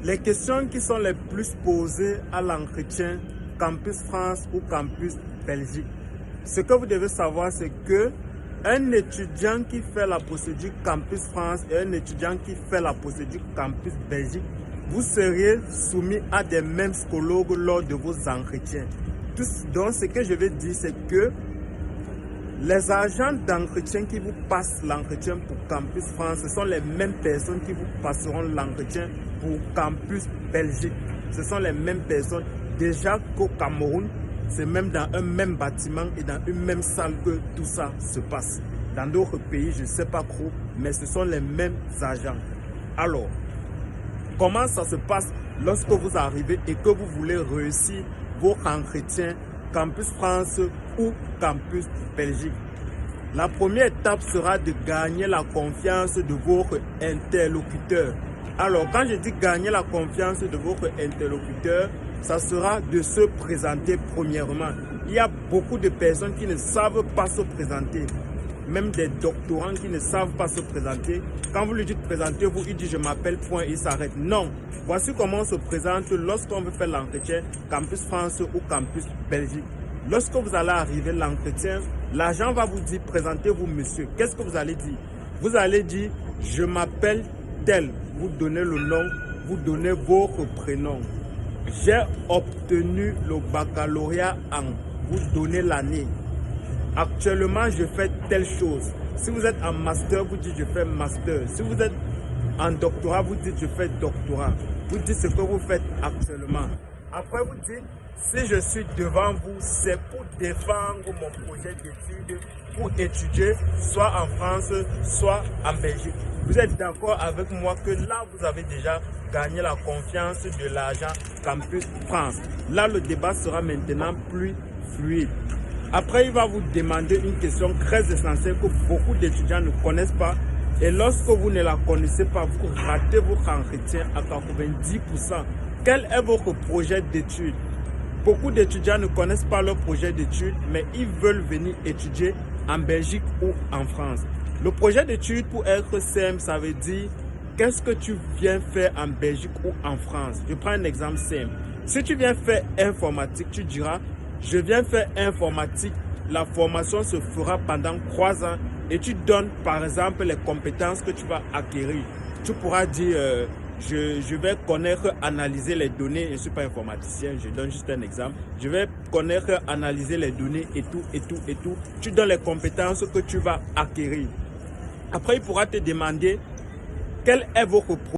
Les questions qui sont les plus posées à l'entretien Campus France ou Campus Belgique. Ce que vous devez savoir, c'est que un étudiant qui fait la procédure Campus France et un étudiant qui fait la procédure Campus Belgique, vous serez soumis à des mêmes psychologues lors de vos entretiens. Donc, ce que je vais dire, c'est que les agents d'entretien qui vous passent l'entretien pour Campus France, ce sont les mêmes personnes qui vous passeront l'entretien pour Campus Belgique. Ce sont les mêmes personnes. Déjà qu'au Cameroun, c'est même dans un même bâtiment et dans une même salle que tout ça se passe. Dans d'autres pays, je ne sais pas trop, mais ce sont les mêmes agents. Alors, comment ça se passe lorsque vous arrivez et que vous voulez réussir vos entretiens Campus France ou Campus Belgique? La première étape sera de gagner la confiance de votre interlocuteur. Alors, quand je dis gagner la confiance de votre interlocuteur, ça sera de se présenter premièrement. Il y a beaucoup de personnes qui ne savent pas se présenter. Même des doctorants qui ne savent pas se présenter. Quand vous lui dites présentez-vous, il dit je m'appelle point, il s'arrête. Non. Voici comment on se présente lorsqu'on veut faire l'entretien Campus France ou Campus Belgique. Lorsque vous allez arriver à l'entretien, l'agent va vous dire présentez-vous monsieur. Qu'est-ce que vous allez dire? Vous allez dire je m'appelle tel. Vous donnez le nom, vous donnez votre prénom. J'ai obtenu le baccalauréat en. Vous donnez l'année. Actuellement, je fais telle chose. Si vous êtes en master, vous dites je fais master. Si vous êtes en doctorat, vous dites je fais doctorat. Vous dites ce que vous faites actuellement. Après, vous dites si je suis devant vous, c'est pour défendre mon projet d'études, pour étudier soit en France, soit en Belgique. Vous êtes d'accord avec moi que là, vous avez déjà gagné la confiance de l'agent Campus France. Là, le débat sera maintenant plus fluide. Après, il va vous demander une question très essentielle que beaucoup d'étudiants ne connaissent pas. Et lorsque vous ne la connaissez pas, vous ratez votre entretien à 90%. Quel est votre projet d'études? Beaucoup d'étudiants ne connaissent pas leur projet d'études, mais ils veulent venir étudier en Belgique ou en France. Le projet d'études, pour être simple, ça veut dire qu'est-ce que tu viens faire en Belgique ou en France. Je prends un exemple simple. Si tu viens faire informatique, tu diras je viens faire informatique, la formation se fera pendant 3 ans et tu donnes par exemple les compétences que tu vas acquérir. Tu pourras dire je vais connaître, analyser les données, je ne suis pas informaticien, je donne juste un exemple. Je vais connaître, analyser les données et tout, et tout, et tout. Tu donnes les compétences que tu vas acquérir. Après, il pourra te demander quel est votre projet.